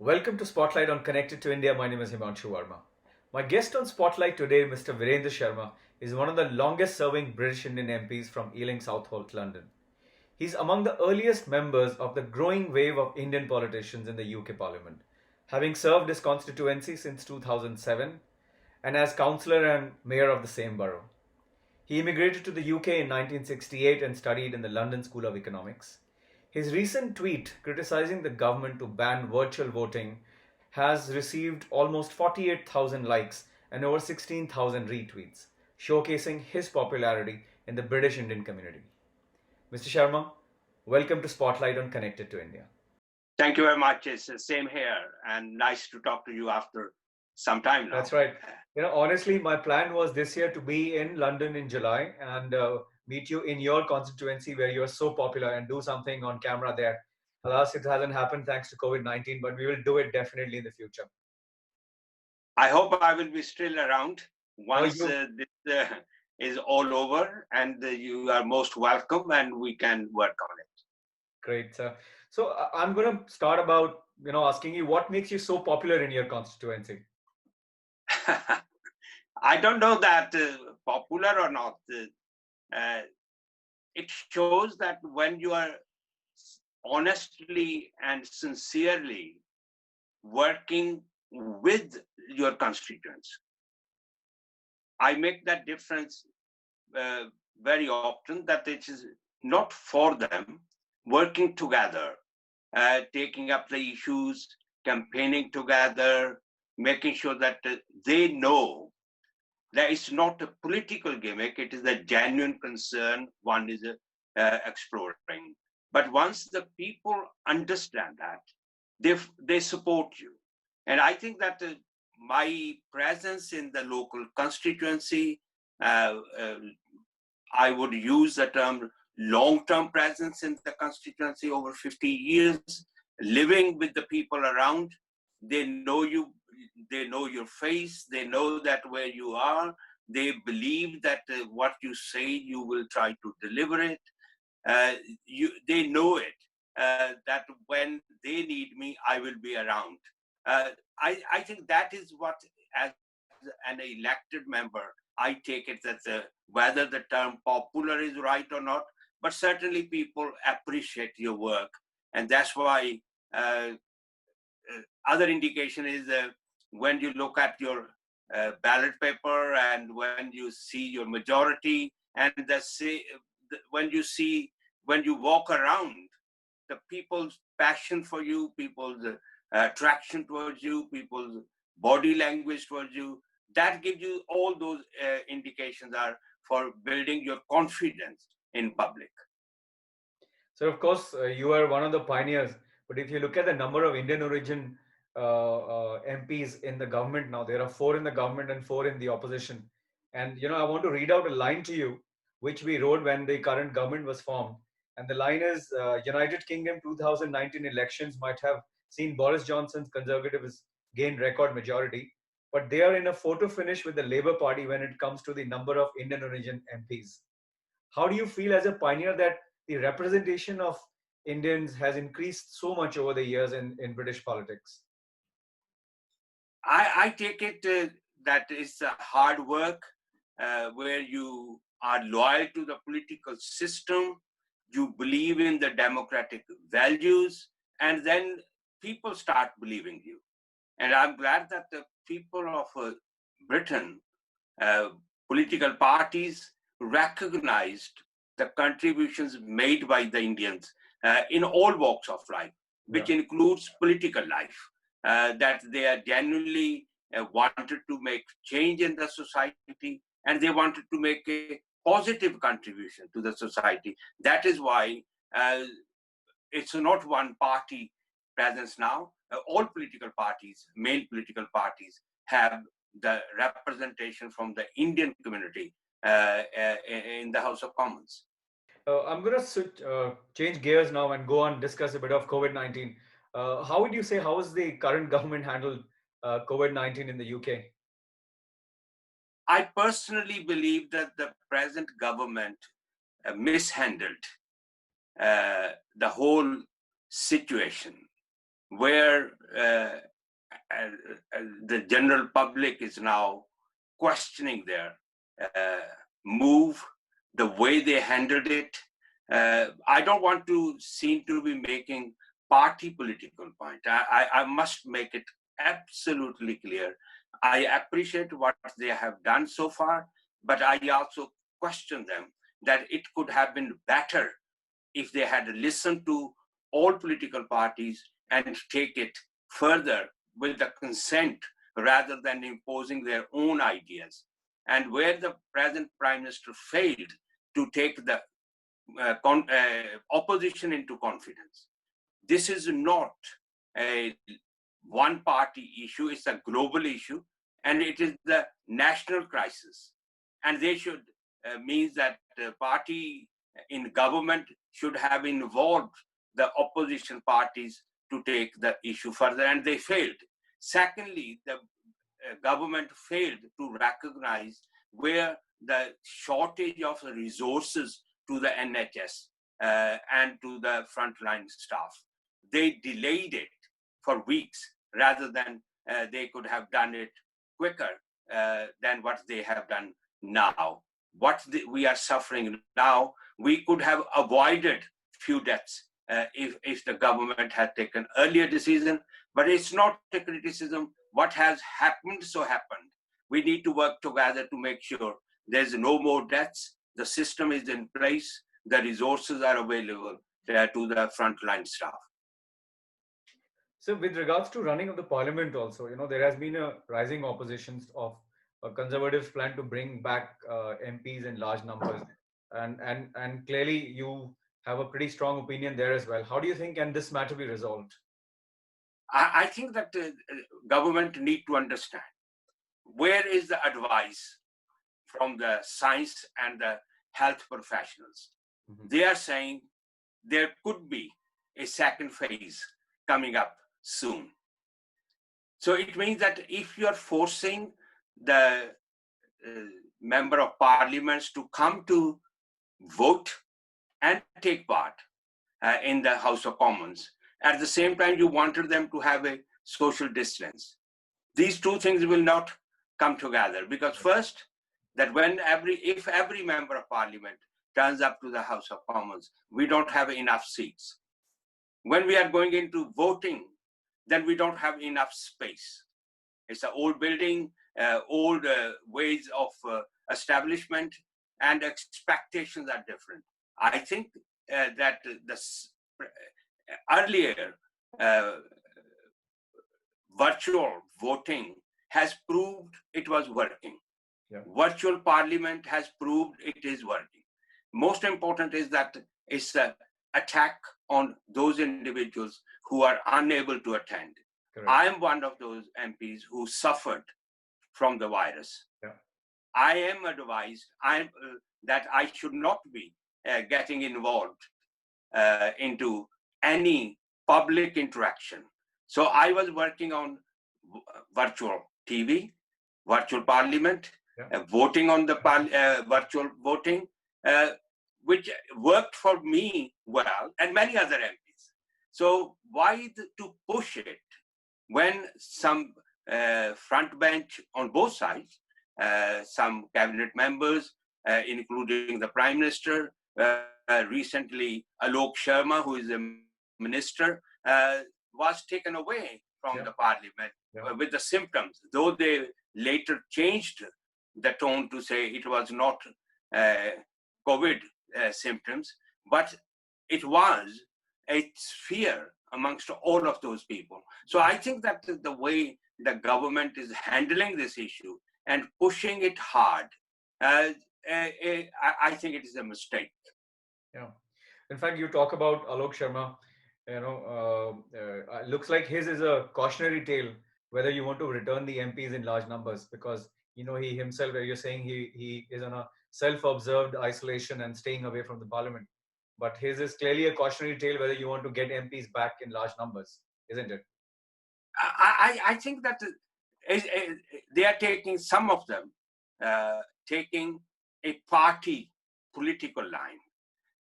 Welcome to Spotlight on Connected to India. My name is Himanshu Verma. My guest on Spotlight today, Mr. Virendra Sharma, is one of the longest serving British Indian MPs from Ealing Southholt, London. He's among the earliest members of the growing wave of Indian politicians in the UK Parliament, having served his constituency since 2007 and as councillor and mayor of the same borough. He immigrated to the UK in 1968 and studied in the London School of Economics. His recent tweet criticizing the government to ban virtual voting has received almost 48,000 likes and over 16,000 retweets, showcasing his popularity in the British Indian community. Mr. Sharma, welcome to Spotlight on Connected to India. Thank you very much. It's the same here, and nice to talk to you after some time now. That's right. Honestly, my plan was this year to be in London in July and meet you in your constituency where you're so popular and do something on camera there. Alas, it hasn't happened thanks to COVID-19, but we will do it definitely in the future. I hope I will be still around once this is all over, and you are most welcome, and we can work on it. Great, sir. So I'm going to start about asking you what makes you so popular in your constituency. I don't know that popular or not. It shows that when you are honestly and sincerely working with your constituents, I make that difference very often, that it is not for them, working together, taking up the issues, campaigning together, making sure that they know that it's not a political gimmick, it is a genuine concern one is exploring. But once the people understand that, they support you. And I think that my presence in the local constituency, I would use the term long-term presence in the constituency over 50 years, living with the people around. They know you, they know your face, they know that where you are, they believe that what you say, you will try to deliver it. They know it, that when they need me, I will be around. I think that is what, as an elected member, I take it that whether the term popular is right or not, but certainly people appreciate your work. And that's why other indication is when you look at your ballot paper and when you see your majority, and when you walk around, the people's passion for you, people's attraction towards you, people's body language towards you, that gives you all those indications are for building your confidence in public. So, of course, you are one of the pioneers. But if you look at the number of Indian origin MPs in the government now, there are 4 in the government and 4 in the opposition. And, I want to read out a line to you, which we wrote when the current government was formed. And the line is United Kingdom 2019 elections might have seen Boris Johnson's Conservatives gain record majority, but they are in a photo finish with the Labour Party when it comes to the number of Indian origin MPs. How do you feel as a pioneer that the representation of Indians has increased so much over the years in British politics? I take it that it's a hard work where you are loyal to the political system, you believe in the democratic values, and then people start believing you. And I'm glad that the people of Britain, political parties, recognized the contributions made by the Indians in all walks of life, which includes political life, that they are genuinely wanted to make change in the society, and they wanted to make a positive contribution to the society. That is why it's not one party presence now. All political parties, main political parties, have the representation from the Indian community in the House of Commons. I'm going to change gears now and go on discuss a bit of COVID-19. How would you say, how has the current government handled COVID-19 in the UK? I personally believe that the present government mishandled the whole situation where the general public is now questioning their move, the way they handled it. I don't want to seem to be making party political point. I must make it absolutely clear. I appreciate what they have done so far, but I also question them that it could have been better if they had listened to all political parties and take it further with the consent rather than imposing their own ideas. And where the present Prime Minister failed to take the opposition into confidence. This is not a one party issue, it's a global issue, and it is the national crisis. And they should means that the party in government should have involved the opposition parties to take the issue further, and they failed. Secondly, the government failed to recognize where the shortage of resources to the NHS and to the frontline staff. They delayed it for weeks rather than they could have done it quicker than what they have done now. What we are suffering now, we could have avoided few deaths if the government had taken earlier decision, but it's not a criticism. What has happened, so happened. We need to work together to make sure there's no more deaths, the system is in place, the resources are available to the frontline staff. So, with regards to running of the parliament, also, there has been a rising opposition of conservatives' plan to bring back MPs in large numbers, and clearly you have a pretty strong opinion there as well. How do you think can this matter be resolved? I think that the government need to understand where is the advice from the science and the health professionals. Mm-hmm. They are saying there could be a second phase coming up soon. So it means that if you are forcing the member of parliaments to come to vote and take part in the House of Commons, at the same time you wanted them to have a social distance. These two things will not come together, because first, that if every member of parliament turns up to the House of Commons, we don't have enough seats. When we are going into voting, then we don't have enough space. It's an old building, old ways of establishment, and expectations are different. I think that the earlier virtual voting has proved it was working. Yeah. Virtual parliament has proved it is working. Most important is that it's an attack on those individuals who are unable to attend. Correct. I am one of those MPs who suffered from the virus. Yeah. I am advised that I should not be getting involved into any public interaction. So I was working on virtual TV, virtual parliament, voting on the virtual voting, which worked for me well, and many other MPs. So why to push it when some front bench on both sides, some cabinet members, including the Prime Minister, recently Alok Sharma, who is a minister, was taken away from the parliament with the symptoms, though they later changed the tone to say it was not COVID symptoms, but it was a fear amongst all of those people. So I think that the way the government is handling this issue and pushing it hard, I think it is a mistake. Yeah. In fact, you talk about Alok Sharma, looks like his is a cautionary tale whether you want to return the MPs in large numbers, because he himself, where you're saying he is on a self-observed isolation and staying away from the parliament, but his is clearly a cautionary tale whether you want to get MPs back in large numbers, isn't it? I think that they are taking, some of them taking a party political line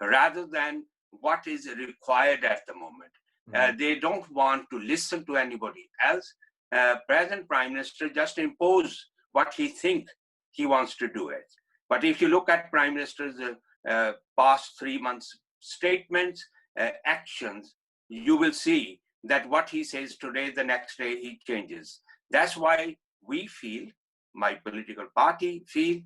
rather than what is required at the moment. They don't want to listen to anybody else. Present Prime Minister just impose what he think he wants to do it. But if you look at Prime Minister's past 3 months statements, actions, you will see that what he says today, the next day he changes. That's why we feel, my political party feel,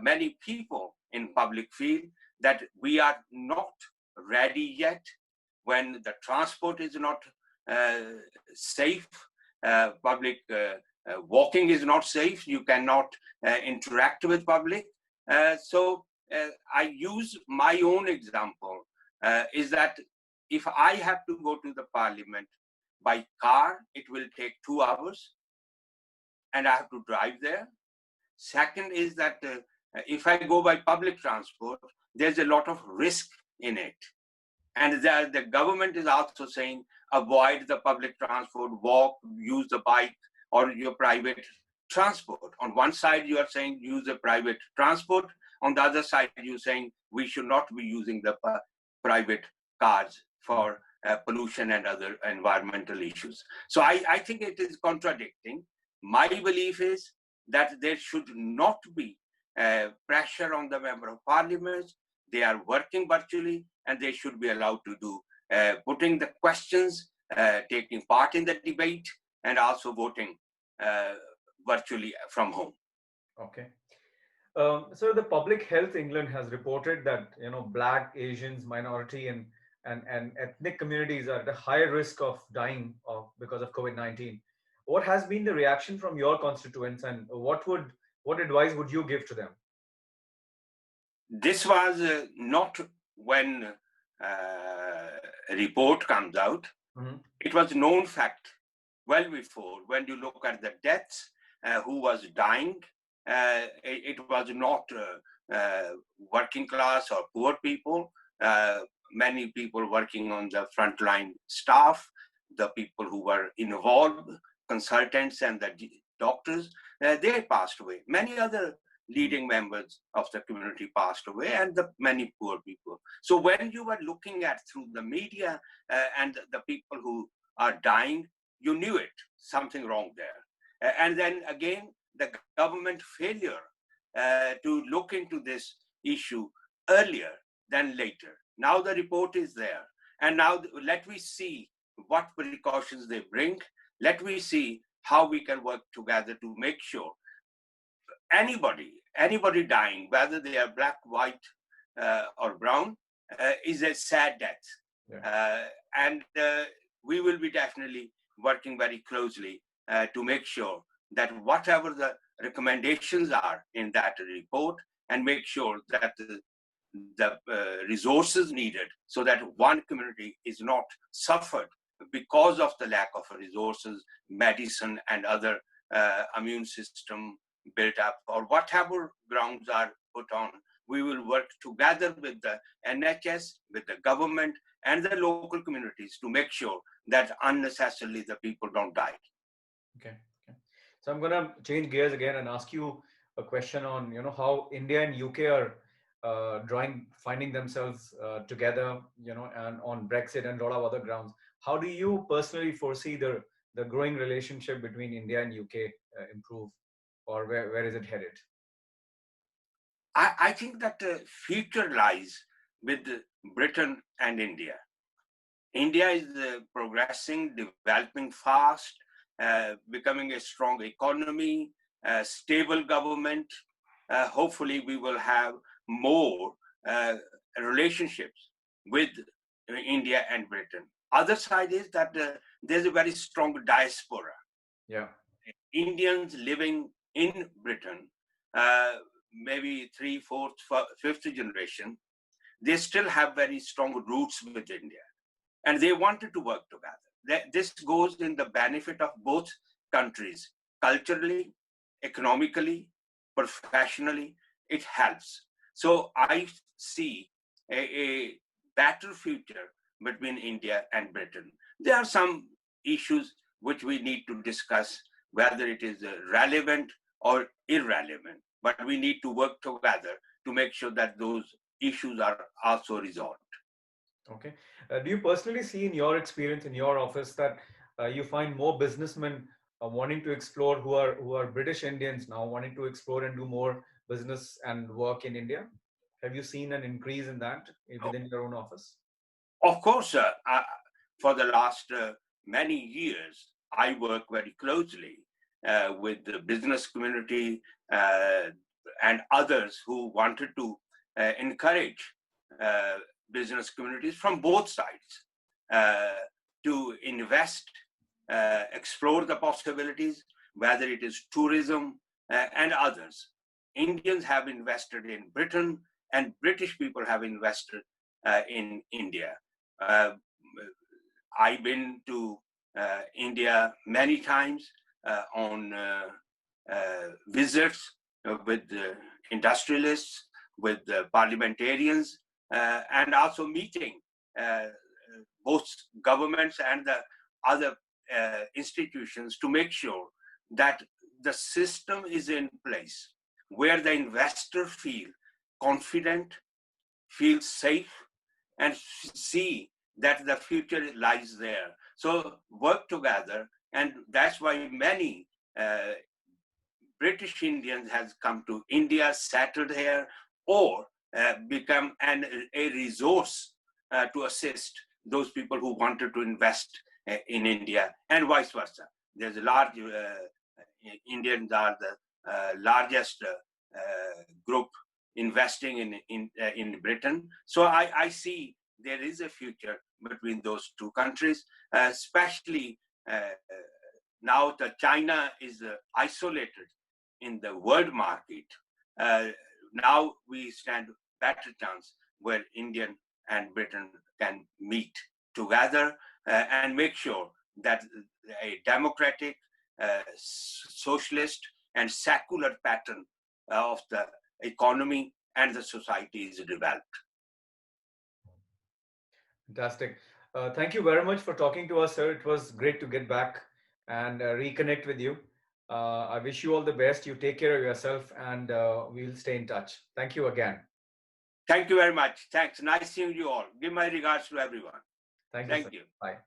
many people in public feel that we are not ready yet. When the transport is not safe, public walking is not safe, you cannot interact with public. So I use my own example, is that if I have to go to the parliament by car, it will take 2 hours and I have to drive there. Second is that if I go by public transport, there's a lot of risk in it. And the government is also saying, avoid the public transport, walk, use the bike or your private transport. On one side, you are saying use the private transport. On the other side, you're saying we should not be using the private cars for pollution and other environmental issues. So I think it is contradicting. My belief is that there should not be pressure on the member of parliament. They are working virtually and they should be allowed to do putting the questions, taking part in the debate, and also voting virtually from home. Okay. So the Public Health England has reported that Black, Asians, minority, and ethnic communities are at a higher risk of dying because of COVID-19. What has been the reaction from your constituents, and what advice would you give to them? This was not when a report comes out. Mm-hmm. It was known fact well before. When you look at the deaths, who was dying, it was not working class or poor people. Many people working on the frontline staff, the people who were involved, consultants and the doctors, they passed away. Many other leading members of the community passed away, and the many poor people. So when you were looking at through the media and the people who are dying, you knew it, something wrong there. And then again, the government failure to look into this issue earlier than later. Now the report is there. And now let me see what precautions they bring. Let me see how we can work together to make sure anybody dying, whether they are black, white, or brown, is a sad death. Yeah. And we will be definitely working very closely to make sure that whatever the recommendations are in that report, and make sure that the resources needed so that one community is not suffered because of the lack of resources, medicine and other immune system built up, or whatever grounds are put on. We will work together with the NHS, with the government and the local communities to make sure that unnecessarily the people don't die. Okay. So I'm going to change gears again and ask you a question on how India and UK are finding themselves together, and on Brexit and a lot of other grounds. How do you personally foresee the growing relationship between India and UK improve, or where is it headed? I think that the future lies with Britain and India. India is progressing, developing fast, becoming a strong economy, stable government. Hopefully, we will have more relationships with India and Britain. Other side is that there's a very strong diaspora. Yeah. Indians living in Britain, maybe 3rd, 4th, 5th generation, they still have very strong roots with India. And they wanted to work together. This goes in the benefit of both countries, culturally, economically, professionally, it helps. So I see a better future between India and Britain. There are some issues which we need to discuss, whether it is relevant or irrelevant, but we need to work together to make sure that those issues are also resolved. Okay. Do you personally see in your experience in your office that you find more businessmen wanting to explore who are British Indians now wanting to explore and do more business and work in India? Have you seen an increase in that within your own office? Of course, for the last many years, I work very closely with the business community and others who wanted to encourage uh, business communities from both sides uh, to invest, explore the possibilities, whether it is tourism and others. Indians have invested in Britain, and British people have invested in India. uh, I've been to India many times on visits with the industrialists, with the parliamentarians, and also meeting uh, both governments and the other institutions to make sure that the system is in place where the investor feel confident, feel safe, and see that the future lies there. So work together, and that's why many British Indians has come to India, settled here, or become a resource to assist those people who wanted to invest in India, and vice versa. There's a large Indians are the largest group investing in Britain. So I see there is a future between those two countries, especially now that China is isolated in the world market. Uh, Now we stand better chance where Indian and Britain can meet together and make sure that a democratic, socialist, and secular pattern of the economy and the society is developed. Fantastic. Thank you very much for talking to us, sir. It was great to get back and reconnect with you. I wish you all the best. You take care of yourself, and we'll stay in touch. Thank you again. Thank you very much. Thanks. Nice seeing you all. Give my regards to everyone. Thank you, sir. Thank you. Bye.